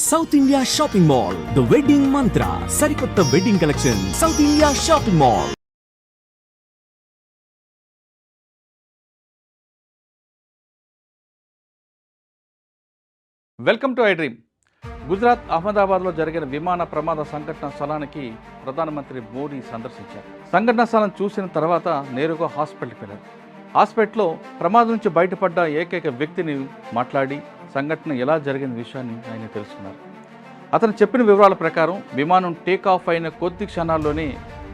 South India shopping mall, the wedding మంత్ర, సరికొత్త wedding collection, south India shopping mall. Welcome to I dream. Gujarat అహ్మదాబాద్లో జరిగిన విమాన ప్రమాద సంఘటన స్థలానికి ప్రధానమంత్రి మోడీ సందర్శించారు. సంఘటన స్థలం చూసిన తర్వాత నేరుగా హాస్పిటల్కి వెళ్ళారు. హాస్పిటల్లో ప్రమాదం నుంచి బయటపడ్డ ఏకైక వ్యక్తిని మాట్లాడి సంఘటన ఎలా జరిగిన విషయాన్ని ఆయన తెలుసుకున్నారు. అతను చెప్పిన వివరాల ప్రకారం విమానం టేక్ ఆఫ్ అయిన కొద్ది క్షణాల్లోనే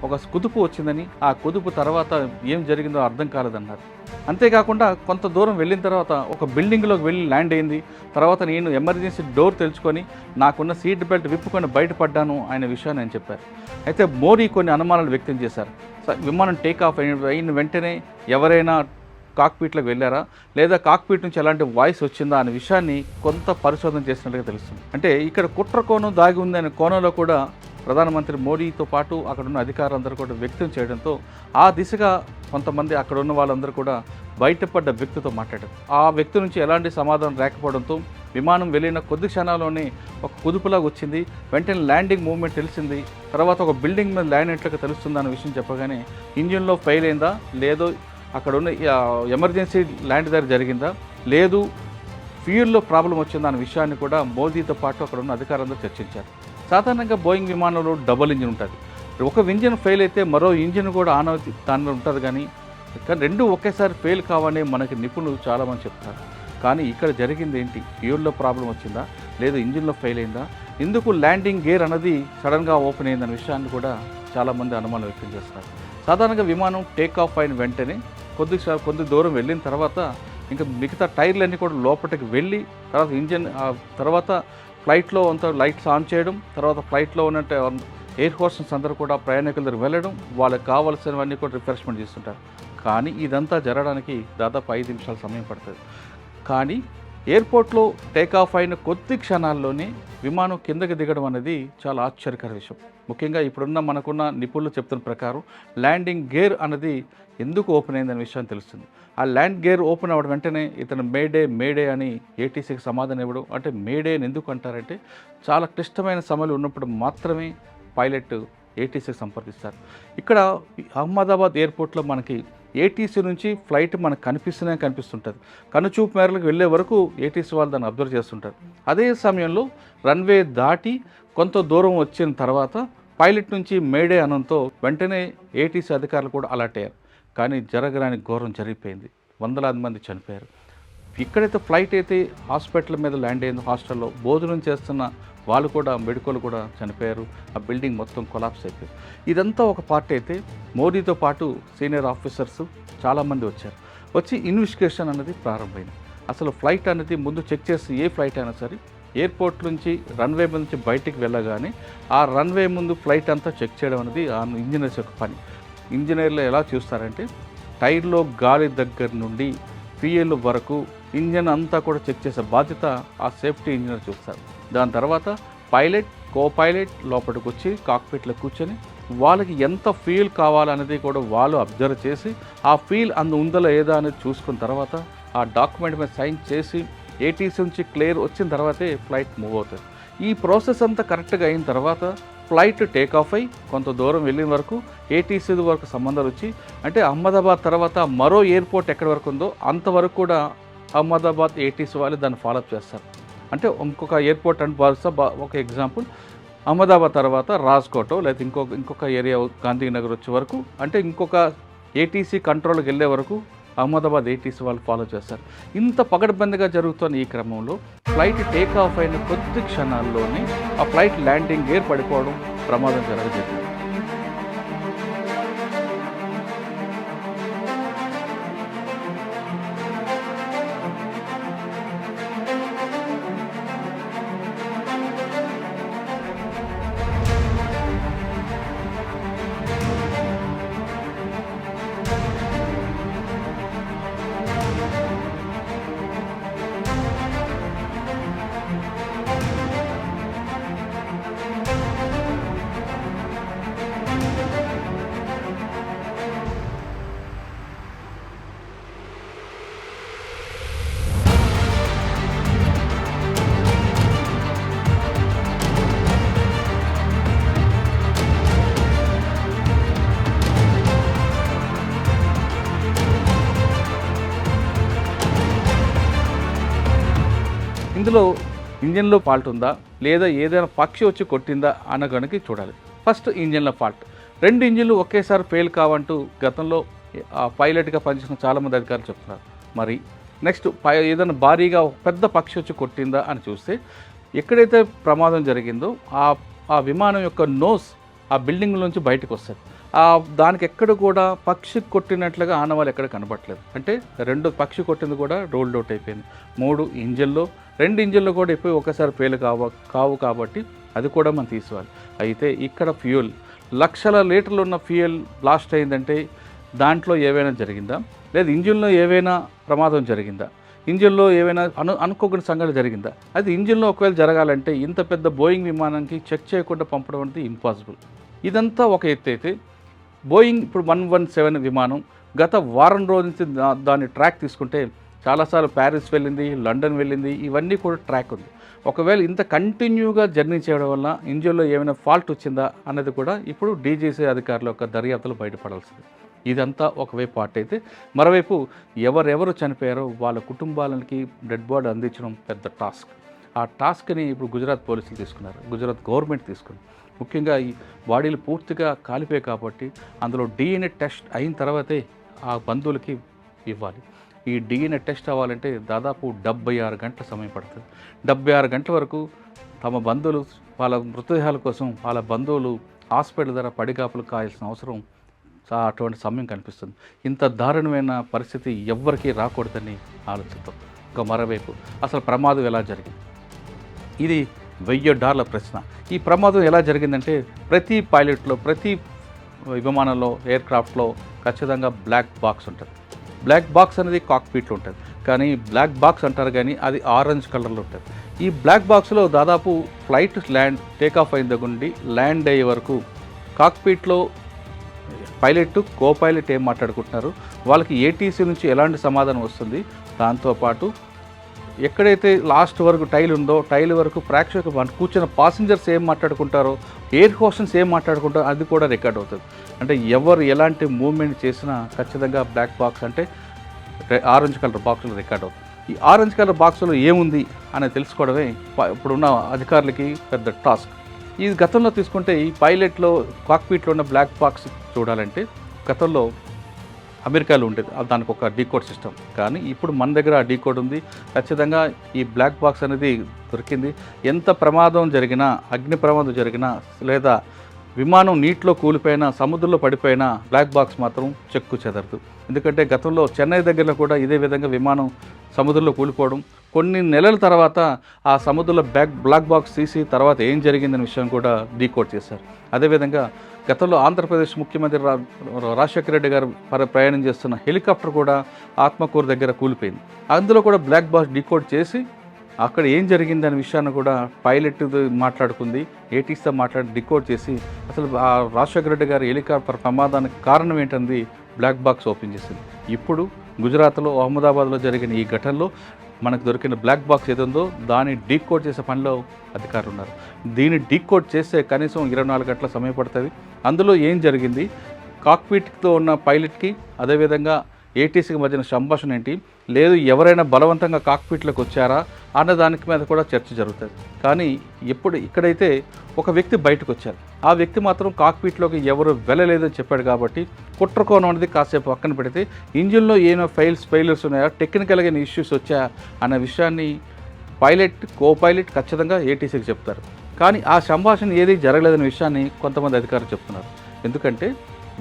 ఒక కుదుపు వచ్చిందని, ఆ కుదుపు తర్వాత ఏం జరిగిందో అర్థం కాలేదన్నారు. అంతేకాకుండా కొంత దూరం వెళ్ళిన తర్వాత ఒక బిల్డింగ్లోకి వెళ్ళి ల్యాండ్ అయింది. తర్వాత నేను ఎమర్జెన్సీ డోర్ తెలుసుకొని నాకున్న సీట్ బెల్ట్ విప్పుకొని బయటపడ్డాను అనే విషయాన్ని ఆయన చెప్పారు. అయితే మోడీ కొన్ని అనుమానాలు వ్యక్తం చేశారు. విమానం టేక్ ఆఫ్ అయిన వెంటనే ఎవరైనా కాక్పీట్లోకి వెళ్ళారా, లేదా కాక్పీట్ నుంచి ఎలాంటి వాయిస్ వచ్చిందా అనే విషయాన్ని కొంత పరిశోధన చేసినట్టుగా తెలుస్తుంది. అంటే ఇక్కడ కుట్ర కోణం దాగి ఉందనే కోణంలో కూడా ప్రధానమంత్రి మోడీతో పాటు అక్కడ ఉన్న అధికారులందరూ కూడా వ్యక్తం చేయడంతో ఆ దిశగా కొంతమంది అక్కడ ఉన్న వాళ్ళందరూ కూడా బయటపడ్డ వ్యక్తితో మాట్లాడారు. ఆ వ్యక్తి నుంచి ఎలాంటి సమాధానం రాకపోవడంతో విమానం వెళ్ళిన కొద్ది క్షణాల్లోనే ఒక కుదుపులాగా వచ్చింది. వెంటనే ల్యాండింగ్ మూవ్మెంట్ తెలిసింది. తర్వాత ఒక బిల్డింగ్ మీద ల్యాండ్ అయినట్లుగా తెలుస్తుంది అన్న విషయం చెప్పగానే ఇంజిన్లో ఫెయిల్ అయిందా, లేదో అక్కడ ఉన్న ఎమర్జెన్సీ ల్యాండ్ దగ్గర జరిగిందా, లేదు ఫ్యూయల్లో ప్రాబ్లం వచ్చిందా అనే విషయాన్ని కూడా మోదీతో పాటు అక్కడ ఉన్న అధికారులందరూ చర్చించారు. సాధారణంగా బోయింగ్ విమానంలో డబుల్ ఇంజిన్ ఉంటుంది. ఒక ఇంజిన్ ఫెయిల్ అయితే మరో ఇంజిన్ కూడా ఆన్ అవుతుంది, దానిలో ఉంటుంది. కానీ రెండు ఒకేసారి ఫెయిల్ కావని మనకి నిపుణులు చాలామంది చెప్తారు. కానీ ఇక్కడ జరిగింది ఏంటి? ఫ్యూయల్లో ప్రాబ్లం వచ్చిందా, లేదు ఇంజిన్లో ఫెయిల్ అయిందా, ఎందుకు ల్యాండింగ్ గేర్ అన్నది సడన్గా ఓపెన్ అయిందనే విషయాన్ని కూడా చాలామంది అనుమానం వ్యక్తం చేస్తారు. సాధారణంగా విమానం టేక్ ఆఫ్ అయిన వెంటనే కొద్ది దూరం వెళ్ళిన తర్వాత ఇంకా మిగతా టైర్లన్నీ కూడా లోపలికి వెళ్ళి తర్వాత ఇంజిన్ తర్వాత ఫ్లైట్లో అంతా లైట్స్ ఆన్ చేయడం, తర్వాత ఫ్లైట్లో ఉన్న ఎయిర్ హోస్టెస్ అందరూ కూడా ప్రయాణికుల దగ్గర వెళ్ళడం, వాళ్ళకి కావాల్సినవన్నీ కూడా రిఫ్రెష్మెంట్ చేస్తుంటారు. కానీ ఇదంతా జరగడానికి దాదాపు 5 నిమిషాల సమయం పడుతుంది. కానీ ఎయిర్పోర్ట్లో టేక్ ఆఫ్ అయిన కొద్ది క్షణాల్లోనే విమానం కిందకి దిగడం అనేది చాలా ఆశ్చర్యకర విషయం. ముఖ్యంగా ఇప్పుడున్న మనకున్న నిపుణులు చెప్తున్న ప్రకారం ల్యాండింగ్ గేర్ అనేది ఎందుకు ఓపెన్ అయిందనే విషయం తెలుస్తుంది. ఆ ల్యాండ్ గేర్ ఓపెన్ అవ్వడం వెంటనే ఇతను మేడే అని ఏటీసీకి సమాధానం ఇవ్వడం. అంటే మేడే అని ఎందుకు అంటారంటే చాలా క్లిష్టమైన సమయంలో ఉన్నప్పుడు మాత్రమే పైలట్ ఏటీసీకి సంప్రదిస్తారు. ఇక్కడ అహ్మదాబాద్ ఎయిర్పోర్ట్లో మనకి ఏటీసీ నుంచి ఫ్లైట్ మనకు కనిపిస్తుంటుంది. కనుచూపు మేరలకు వెళ్ళే వరకు ఏటీసీ వాళ్ళు దాన్ని అబ్జర్వ్ చేస్తుంటారు. అదే సమయంలో రన్వే దాటి కొంత దూరం వచ్చిన తర్వాత పైలట్ నుంచి మేడే అనంతో వెంటనే ఏటీసీ అధికారులు కూడా అలర్ట్ అయ్యారు. కానీ జరగరాని ఘోరం జరిగిపోయింది. వందలాది మంది చనిపోయారు. ఇక్కడైతే ఫ్లైట్ అయితే హాస్పిటల్ మీద ల్యాండ్ అయింది, హాస్టల్లో భోజనం చేస్తున్న వాళ్ళు కూడా మెడికల్ కూడా చనిపోయారు. ఆ బిల్డింగ్ మొత్తం కొలాప్స్ అయిపోయింది. ఇదంతా ఒక పార్ట్ అయితే మోడీతో పాటు సీనియర్ ఆఫీసర్స్ చాలామంది వచ్చి ఇన్వెస్టిగేషన్ అనేది ప్రారంభమైంది. అసలు ఫ్లైట్ అనేది ముందు చెక్ చేసి ఏ ఫ్లైట్ అయినా సరే ఎయిర్పోర్ట్ నుంచి రన్వే నుంచి బయటికి వెళ్ళగానే ఆ రన్వే ముందు ఫ్లైట్ అంతా చెక్ చేయడం అనేది ఆ ఇంజనీర్స్ యొక్క పని. ఇంజనీర్లు ఎలా చూస్తారంటే టైర్లో గాలి దగ్గర నుండి ఫ్యూయల్ వరకు ఇంజన్ అంతా కూడా చెక్ చేసే బాధ్యత ఆ సేఫ్టీ ఇంజనీర్ చూస్తారు. దాని తర్వాత పైలట్, కో పైలట్ లోపలికి వచ్చి కాక్పిట్లో కూర్చొని వాళ్ళకి ఎంత ఫ్యూయల్ కావాలనేది కూడా వాళ్ళు అబ్జర్వ్ చేసి ఆ ఫ్యూయల్ ఉందో లేదా అనేది చూసుకున్న తర్వాత ఆ డాక్యుమెంట్ మీద సైన్ చేసి ఏటీసీ నుంచి క్లియర్ వచ్చిన తర్వాతే ఫ్లైట్ మూవ్ అవుతుంది. ఈ ప్రాసెస్ అంతా కరెక్ట్గా అయిన తర్వాత ఫ్లైట్ టేక్ ఆఫ్ అయ్యి కొంత దూరం వెళ్ళిన వరకు ఏటీసీ వరకు సంబంధాలు వచ్చి, అంటే అహ్మదాబాద్ తర్వాత మరో ఎయిర్పోర్ట్ ఎక్కడి వరకు ఉందో అంతవరకు కూడా అహ్మదాబాద్ ఏటీసీ వాళ్ళు దాన్ని ఫాలోఅప్ చేస్తారు. అంటే ఇంకొక ఎయిర్పోర్ట్ అని ఒక ఎగ్జాంపుల్, అహ్మదాబాద్ తర్వాత రాజ్కోటో లేదా ఇంకొక ఏరియా గాంధీనగర్ వచ్చే వరకు, అంటే ఇంకొక ఏటీసీ కంట్రోల్కి వెళ్ళే వరకు అహ్మదాబాద్ ఏటీసీ వాళ్ళు ఫాలో చేస్తారు. ఇంత పగడబందిగా జరుగుతున్న ఈ క్రమంలో ఫ్లైట్ టేక్ ఆఫ్ అయిన కొద్ది క్షణాల్లోనే ఆ ఫ్లైట్ ల్యాండింగ్ గేర్ పడిపోవడం, ప్రమాదం జరగజేసింది. ఇందులో ఇంజిన్లో ఫాల్ట్ ఉందా లేదా ఏదైనా పక్షి వచ్చి కొట్టిందా అన్న కనుక చూడాలి. First ఇంజిన్లో fault. 2 ఇంజిన్లు ఒకేసారి ఫెయిల్ కావంటూ గతంలో పైలట్గా పనిచేసిన చాలామంది అధికారులు చెప్తున్నారు. మరి నెక్స్ట్ ఏదైనా భారీగా పెద్ద పక్షి వచ్చి కొట్టిందా అని చూస్తే ఎక్కడైతే ప్రమాదం జరిగిందో ఆ విమానం యొక్క నోస్ ఆ బిల్డింగ్ నుంచి బయటకు వస్తుంది. దానికి ఎక్కడ కూడా పక్షి కొట్టినట్లుగా ఆనవాళ్ళు ఎక్కడ కనబడట్లేదు. అంటే 2 పక్షి కొట్టింది కూడా రోల్డ్ అవుట్ అయిపోయింది. 3 ఇంజిన్లో 2 ఇంజిన్లు కూడా అయిపోయి ఒకసారి ఫెయిల్ కావు కాబట్టి అది కూడా మనం తీసుకోవాలి. అయితే ఇక్కడ ఫ్యూయల్ లక్షల లీటర్లు ఉన్న ఫ్యూయల్ బ్లాస్ట్ అయిందంటే దాంట్లో ఏవైనా జరిగిందా, లేదా ఇంజిన్లో ఏవైనా ప్రమాదం జరిగిందా, ఇంజిన్లో ఏవైనా అనుకోకుండా సంఘటన జరిగిందా? అది ఇంజిన్లో ఒకవేళ జరగాలంటే ఇంత పెద్ద బోయింగ్ విమానానికి చెక్ చేయకుండా పంపడం అనేది ఇంపాసిబుల్. ఇదంతా ఒక ఎత్తు అయితే బోయింగ్ ఇప్పుడు 117 విమానం గత వారం రోజు నుంచి దాని ట్రాక్ తీసుకుంటే చాలాసార్లు ప్యారిస్ వెళ్ళింది, లండన్ వెళ్ళింది, ఇవన్నీ కూడా ట్రాక్ ఉంది. ఒకవేళ ఇంత కంటిన్యూగా జర్నీ చేయడం వల్ల ఇంజిన్లో ఏమైనా ఫాల్ట్ వచ్చిందా అన్నది కూడా ఇప్పుడు డీజీసీ అధికారుల యొక్క దర్యాప్తులు బయటపడాల్సింది. ఇదంతా ఒకవైపు పార్ట్ అయితే, మరోవైపు ఎవరెవరు చనిపోయారో వాళ్ళ కుటుంబాలకి డెడ్ బాడీ అందించడం పెద్ద టాస్క్. ఆ టాస్క్ని ఇప్పుడు గుజరాత్ పోలీసులు తీసుకున్నారు, గుజరాత్ గవర్నమెంట్ తీసుకుంది. ముఖ్యంగా ఈ బాడీలు పూర్తిగా కాలిపోయాయి కాబట్టి అందులో DNA టెస్ట్ అయిన తర్వాతే ఆ బంధువులకి ఇవ్వాలి. ఈ DNA టెస్ట్ అవ్వాలంటే దాదాపు 76 గంటల సమయం పడుతుంది. 76 గంటల వరకు తమ బంధువులు వాళ్ళ మృతదేహాల కోసం వాళ్ళ బంధువులు హాస్పిటల్ ధర పడిగాపులు కాయాల్సిన అవసరం అటువంటి సమయం కనిపిస్తుంది. ఇంత దారుణమైన పరిస్థితి ఎవ్వరికీ రాకూడదని ఆలోచిస్తాం. ఇంకా మరోవైపు అసలు ప్రమాదం ఎలా జరిగింది, ఇది $1000 ప్రశ్న. ఈ ప్రమాదం ఎలా జరిగిందంటే ప్రతి పైలట్లో ప్రతి విమానంలో ఎయిర్క్రాఫ్ట్లో ఖచ్చితంగా బ్లాక్ బాక్స్ ఉంటుంది. బ్లాక్ బాక్స్ అనేది కాక్పిట్లో ఉంటుంది, కానీ బ్లాక్ బాక్స్ అంటారు కానీ అది ఆరెంజ్ కలర్లో ఉంటుంది. ఈ బ్లాక్ బాక్స్లో దాదాపు ఫ్లైట్ టేకాఫ్ అయిన దగ్గర నుండి ల్యాండ్ అయ్యే వరకు కాక్పిట్లో పైలట్ కో పైలట్ ఏం మాట్లాడుకుంటున్నారు, వాళ్ళకి ఏటీసీ నుంచి ఎలాంటి సమాధానం వస్తుంది, దాంతోపాటు ఎక్కడైతే లాస్ట్ వరకు టైల్ ఉందో టైల్ వరకు ప్రేక్షకులు కూర్చున్న పాసింజర్స్ ఏం మాట్లాడుకుంటారో, ఎయిర్ హోస్టెస్ ఏం మాట్లాడుకుంటారో అది కూడా రికార్డ్ అవుతుంది. అంటే ఎవరు ఎలాంటి మూవ్మెంట్ చేసినా ఖచ్చితంగా బ్లాక్ బాక్స్ అంటే ఆరెంజ్ కలర్ బాక్స్లో రికార్డ్ అవుతుంది. ఈ ఆరెంజ్ కలర్ బాక్స్లో ఏముంది అనేది తెలుసుకోవడమే ఇప్పుడున్న అధికారులకి పెద్ద టాస్క్. ఈ గతంలో తీసుకుంటే ఈ పైలట్లో కాక్పిట్లో ఉన్న బ్లాక్ బాక్స్ చూడాలంటే గతంలో అమెరికాలో ఉండేది, దానికి ఒక డీకోడ్ సిస్టమ్. కానీ ఇప్పుడు మన దగ్గర ఆ డీకోడ్ ఉంది. ఖచ్చితంగా ఈ బ్లాక్ బాక్స్ అనేది దొరికింది. ఎంత ప్రమాదం జరిగినా, అగ్ని ప్రమాదం జరిగినా, లేదా విమానం నీటిలో కూలిపోయినా, సముద్రంలో పడిపోయినా బ్లాక్ బాక్స్ మాత్రం చెక్కు చెదరదు. ఎందుకంటే గతంలో చెన్నై దగ్గరలో కూడా ఇదే విధంగా విమానం సముద్రంలో కూలిపోవడం, కొన్ని నెలల తర్వాత ఆ సముద్రంలో బ్లాక్ బాక్స్ తీసి తర్వాత ఏం జరిగిందనే విషయం కూడా డీకోడ్ చేశారు. అదేవిధంగా గతంలో ఆంధ్రప్రదేశ్ ముఖ్యమంత్రి రాజశేఖర రెడ్డి గారు ప్రయాణం చేస్తున్న హెలికాప్టర్ కూడా ఆత్మకూరు దగ్గర కూలిపోయింది. అందులో కూడా బ్లాక్ బాక్స్ డీకోడ్ చేసి అక్కడ ఏం జరిగిందనే విషయాన్ని కూడా పైలట్ మాట్లాడుకుంది, ఏటీసీతో మాట్లాడి డికోడ్ చేసి అసలు ఆ రాజశేఖర రెడ్డి గారి హెలికాప్టర్ ప్రమాదానికి కారణం ఏంటంది బ్లాక్ బాక్స్ ఓపెన్ చేసింది. ఇప్పుడు గుజరాత్లో అహ్మదాబాద్లో జరిగిన ఈ ఘటనలో మనకు దొరికిన బ్లాక్ బాక్స్ ఏదుందో దాన్ని డీకోడ్ చేసే పనిలో అధికారులు ఉన్నారు. దీన్ని డీకోడ్ చేస్తే కనీసం 24 గంటల సమయం పడుతుంది. అందులో ఏం జరిగింది, కాక్పిట్తో ఉన్న పైలట్కి అదేవిధంగా ఏటీసీకి మధ్యన సంభాషణ ఏంటి, లేదు ఎవరైనా బలవంతంగా కాక్పిట్లోకి వచ్చారా అన్న దానికి మీద కూడా చర్చ జరుగుతుంది. కానీ ఇక్కడైతే ఒక వ్యక్తి బయటకు వచ్చారు, ఆ వ్యక్తి మాత్రం కాక్పిట్లోకి ఎవరు వెళ్ళలేదని చెప్పాడు. కాబట్టి కుట్రకోణం అనేది కాసేపు పక్కన పెడితే ఇంజిన్లో ఏమైనా ఫెయిల్యూర్స్ ఉన్నాయా, టెక్నికల్గా ఇష్యూస్ వచ్చాయా అన్న విషయాన్ని పైలట్ కో పైలట్ ఖచ్చితంగా ఏటీసీకి చెప్తారు. కానీ ఆ సంభాషణ ఏది జరగలేదనే విషయాన్ని కొంతమంది అధికారులు చెప్తున్నారు. ఎందుకంటే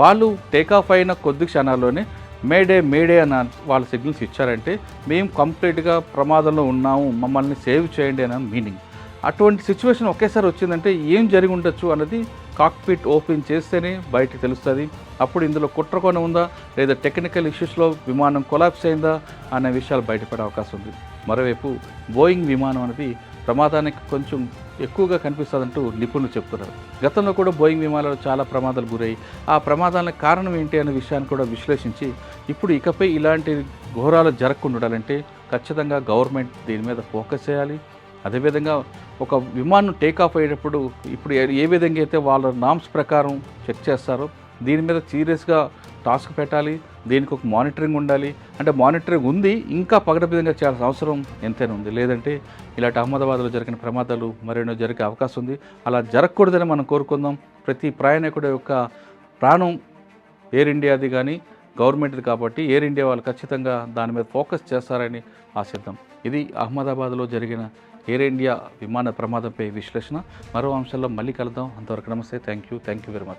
వాళ్ళు టేకాఫ్ అయిన కొద్ది క్షణాల్లోనే మేడే అన్న వాళ్ళ సిగ్నల్స్ ఇచ్చారంటే మేము కంప్లీట్గా ప్రమాదంలో ఉన్నాము, మమ్మల్ని సేవ్ చేయండి అన్న మీనింగ్. అటువంటి సిచ్యువేషన్ ఒకేసారి వచ్చిందంటే ఏం జరిగి ఉండొచ్చు అన్నది కాక్పిట్ ఓపెన్ చేస్తేనే బయటకు తెలుస్తుంది. అప్పుడు ఇందులో కుట్రకోణం ఉందా లేదా టెక్నికల్ ఇష్యూస్లో విమానం కొలాప్స్ అయిందా అనే విషయాలు బయటపడే అవకాశం ఉంది. మరోవైపు బోయింగ్ విమానం అనేది ప్రమాదానికి కొంచెం ఎక్కువగా కనిపిస్తుందంటూ నిపుణులు చెప్తున్నారు. గతంలో కూడా బోయింగ్ విమానాలు చాలా ప్రమాదాలు గురయ్యి ఆ ప్రమాదాలకు కారణం ఏంటి అనే విషయాన్ని కూడా విశ్లేషించి ఇప్పుడు ఇకపై ఇలాంటి ఘోరాలు జరగకుండా ఉండాలంటే ఖచ్చితంగా గవర్నమెంట్ దీని మీద ఫోకస్ చేయాలి. అదేవిధంగా ఒక విమానం టేకాఫ్ అయ్యేటప్పుడు ఇప్పుడు ఏ విధంగా అయితే వాళ్ళ నామ్స్ ప్రకారం చెక్ చేస్తారో దీని మీద సీరియస్గా టాస్క్ పెట్టాలి. దీనికి ఒక మానిటరింగ్ ఉండాలి. అంటే మానిటరింగ్ ఉంది, ఇంకా పగడబిందంగా చేయాల్సిన అవసరం ఎంతైనా ఉంది. లేదంటే ఇలాంటి అహ్మదాబాద్లో జరిగిన ప్రమాదాలు మరెన్నో జరిగే అవకాశం ఉంది. అలా జరగకూడదని మనం కోరుకుందాం. ప్రతి ప్రయాణికుడి యొక్క ప్రాణం ఎయిర్ ఇండియాది కానీ గవర్నమెంట్ది కాబట్టి ఎయిర్ ఇండియా వాళ్ళు ఖచ్చితంగా దాని మీద ఫోకస్ చేస్తారని ఆశిద్దాం. ఇది అహ్మదాబాద్లో జరిగిన ఎయిర్ ఇండియా విమాన ప్రమాదంపై విశ్లేషణ. మరో అంశాల్లో మళ్ళీ కలుద్దాం. అంతవరకు నమస్తే. Thank you very much.